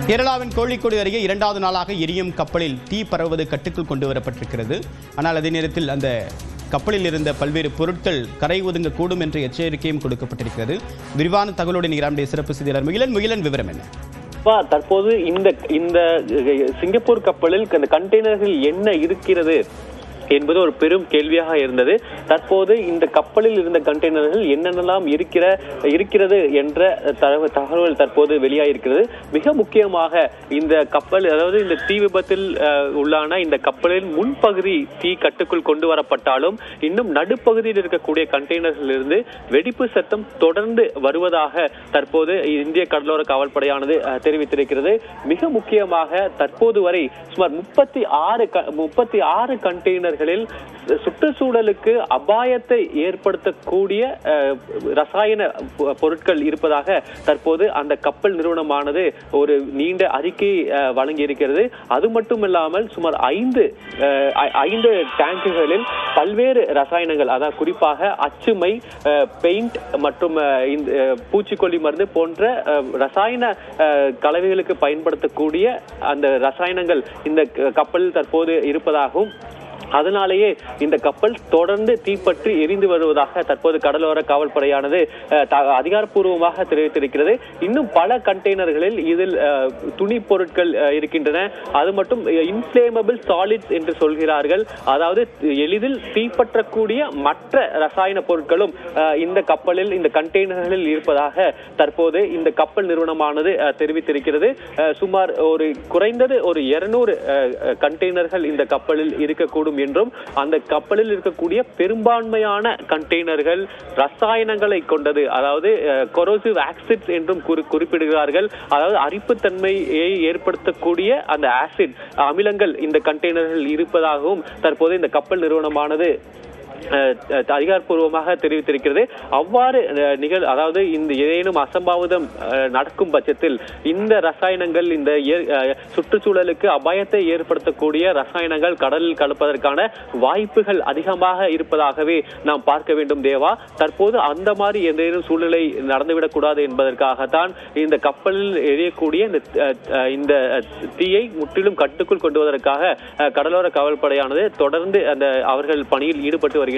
கேரளாவின் கோழிக்கோடு அருகே இரண்டாவது நாளாக எரியும் கப்பலில் தீ பரவுவது கட்டுக்குள் கொண்டு வரப்பட்டிருக்கிறது. ஆனால் அதே நேரத்தில் அந்த கப்பலில் இருந்த பல்வேறு பொருட்கள் கரை ஒதுங்கக்கூடும் என்ற எச்சரிக்கையும் கொடுக்கப்பட்டிருக்கிறது. விரிவான தகவலுடன் நம்முடைய சிறப்பு செய்தியாளர் முகிலன் விவரம் என்ன? தற்போது இந்த சிங்கப்பூர் கப்பலில் அந்த கண்டெய்னர்கள் என்ன இருக்கிறது என்பது ஒரு பெரும் கேள்வியாக இருந்தது. தற்போது இந்த கப்பலில் இருந்த கண்டெய்னர்கள் என்னென்னலாம் இருக்கிறது என்ற தகவல் தற்போது வெளியாகிருக்கிறது. மிக முக்கியமாக இந்த கப்பல், அதாவது இந்த தீ விபத்தில் உள்ளான இந்த கப்பலின் முன்பகுதி தீ கட்டுக்குள் கொண்டு வரப்பட்டாலும் இன்னும் நடுப்பகுதியில் இருக்கக்கூடிய கண்டெய்னர்கள் இருந்து வெடிப்பு சத்தம் தொடர்ந்து வருவதாக தற்போது இந்திய கடலோர காவல்படையானது தெரிவித்திருக்கிறது. மிக முக்கியமாக தற்போது வரை சுமார் 36 கண்டெய்னர்கள் சுற்றுச்சூழலுக்கு அபாயத்தை ஏற்படுத்தக்கூடிய ரசாயன பொருட்கள் இருப்பதாக தற்போது அந்த கப்பல் நிறுவனமானது ஒரு நீண்ட அறிக்கை வழங்கி இருக்கிறது. அது மட்டுமில்லாமல் சுமார் 5 டேங்குகளில் பல்வேறு ரசாயனங்கள், அதாவது குறிப்பாக அச்சுமை, பெயிண்ட் மற்றும் பூச்சிக்கொல்லி மருந்து போன்ற ரசாயன கலவைகளுக்கு பயன்படுத்தக்கூடிய அந்த ரசாயனங்கள் இந்த கப்பலில் தற்போது இருப்பதாகவும், அதனாலேயே இந்த கப்பல் தொடர்ந்து தீப்பற்றி எரிந்து வருவதாக தற்போது கடலோர காவல்படையானது அதிகாரப்பூர்வமாக தெரிவித்திருக்கிறது. இன்னும் பல கண்டெய்னர்களில் இதில் துணி பொருட்கள் இருக்கின்றன. அது மட்டும் இன்ஃபிளேமபிள் சாலிட்ஸ் என்று சொல்கிறார்கள், அதாவது எளிதில் தீப்பற்றக்கூடிய மற்ற ரசாயன பொருட்களும் இந்த கப்பலில், இந்த கண்டெய்னர்களில் இருப்பதாக தற்போது இந்த கப்பல் நிறுவனமானது தெரிவித்திருக்கிறது. சுமார் குறைந்தது 200 கண்டெய்னர்கள் இந்த கப்பலில் இருக்கக்கூடும் என்றும், அந்த கப்பலில் இருக்கக்கூடிய பெரும்பான்மையான கண்டெய்னர்கள் ரசாயனங்களை கொண்டது, அதாவது கொரோசிவ் ஆசிட்ஸ் என்றும் குறிப்பிடுகிறார்கள். அதாவது அரிப்புத்தன்மையை ஏற்படுத்தக்கூடிய அந்த ஆசிட் அமிலங்கள் இந்த கண்டெய்னர்கள் இருப்பதாகவும் தற்போது இந்த கப்பல் நிறுவனமானது அதிகாரப்பூர்வமாக தெரிவித்திருக்கிறது. அவ்வாறு அதாவது இந்த ஏதேனும் அசம்பாவிதம் நடக்கும் பட்சத்தில் இந்த ரசாயனங்கள், இந்த சுற்றுச்சூழலுக்கு அபாயத்தை ஏற்படுத்தக்கூடிய ரசாயனங்கள் கடலில் கலப்பதற்கான வாய்ப்புகள் அதிகமாக இருப்பதாகவே நாம் பார்க்க வேண்டும் தேவா. தற்போது அந்த மாதிரி ஏதேனும் சூழ்நிலை நடந்துவிடக் கூடாது என்பதற்காகத்தான் இந்த கப்பலில் எரியக்கூடிய இந்த தீயை முற்றிலும் கட்டுக்குள் கொண்டு வருவதற்காக கடலோர காவல்படையானது தொடர்ந்து அவர்கள் பணியில் ஈடுபட்டு வருகின்றனர்.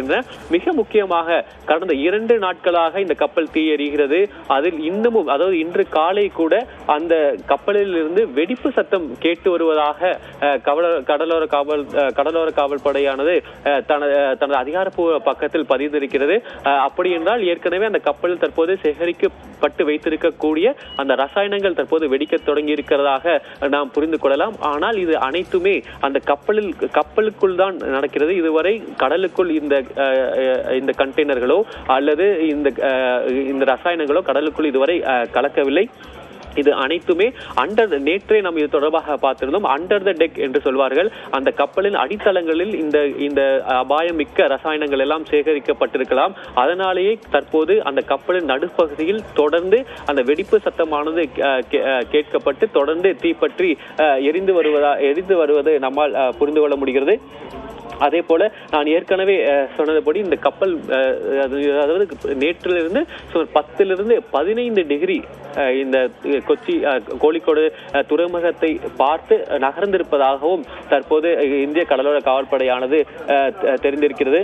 மிக முக்கியமாக கடந்த 2 நாட்களாக இந்த கப்பல் தீ எரிகிறது. அதில் இன்னமும், அதாவது இன்று காலை கூட அந்த கப்பலில் இருந்து வெடிப்பு சத்தம் கேட்டு வருவதாக கடலோர காவல்படையானது தனது அதிகாரப்பூர்வ பக்கத்தில் பதிந்திருக்கிறது. அப்படி என்றால் ஏற்கனவே அந்த கப்பலில் தற்போது சேகரிக்கப்பட்டு வைத்திருக்கக்கூடிய அந்த ரசாயனங்கள் தற்போது வெடிக்க தொடங்கி இருக்கிறதாக நாம் புரிந்து கொள்ளலாம். ஆனால் இது அனைத்துமே அந்த கப்பலுக்குள் தான் நடக்கிறது. இதுவரை கடலுக்குள் இந்த கண்டெய்னர்களோ அல்லது இந்த ரசாயனங்களோ கடலுக்குள் இதுவரை கலக்கவில்லை. இது அனைத்துமே நேற்றே நாம் இது தொடர்பாக பார்த்திருந்தோம். அண்டர் த டெக் என்று சொல்வார்கள். அந்த கப்பலின் அடித்தளங்களில் இந்த அபாயம் மிக்க ரசாயனங்கள் எல்லாம் சேகரிக்கப்பட்டிருக்கலாம். அதனாலேயே தற்போது அந்த கப்பலின் நடுப்பகுதியில் தொடர்ந்து அந்த வெடிப்பு சத்தமானது கேட்கப்பட்டு தொடர்ந்து தீப்பற்றி எரிந்து வருவது நம்மால் புரிந்து கொள்ள முடிகிறது. அதே போல நான் ஏற்கனவே சொன்னதுபடி இந்த கப்பல், அதாவது நேற்றிலிருந்து 10 15 டிகிரி இந்த கோழிக்கோடு துறைமுகத்தை பார்த்து நகர்ந்திருப்பதாகவும் தற்போது இந்திய கடலோர காவல்படையானது தெரிந்திருக்கிறது.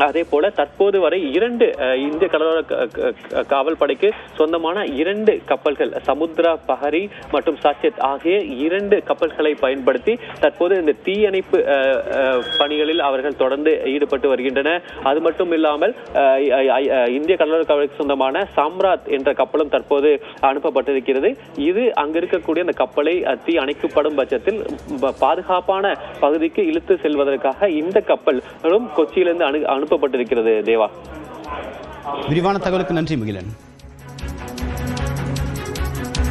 அதே போல தற்போது வரை 2 இந்திய கடலோர காவல்படைக்கு சொந்தமான 2 கப்பல்கள், சமுத்ரா பஹரி மற்றும் சாச்செத் ஆகிய 2 கப்பல்களை பயன்படுத்தி தற்போது இந்த தீயணைப்பு பணிகளில் அவர்கள் தொடர்ந்து ஈடுபட்டு வருகின்றனர். அது மட்டும் இல்லாமல் இந்திய கடலோர காவலுக்கு சொந்தமான சாம்ராத் என்ற கப்பலும் தற்போது அனுப்பப்பட்டிருக்கிறது. இது அங்கு இருக்கக்கூடிய அந்த கப்பலை தீ அணைக்கப்படும் பட்சத்தில் பாதுகாப்பான பகுதிக்கு இழுத்து செல்வதற்காக இந்த கப்பலும் கொச்சியிலிருந்து அனுப்பப்பட்டிருக்கிறது தேவா. விரிவான தகவலுக்கு நன்றி முகிலன்.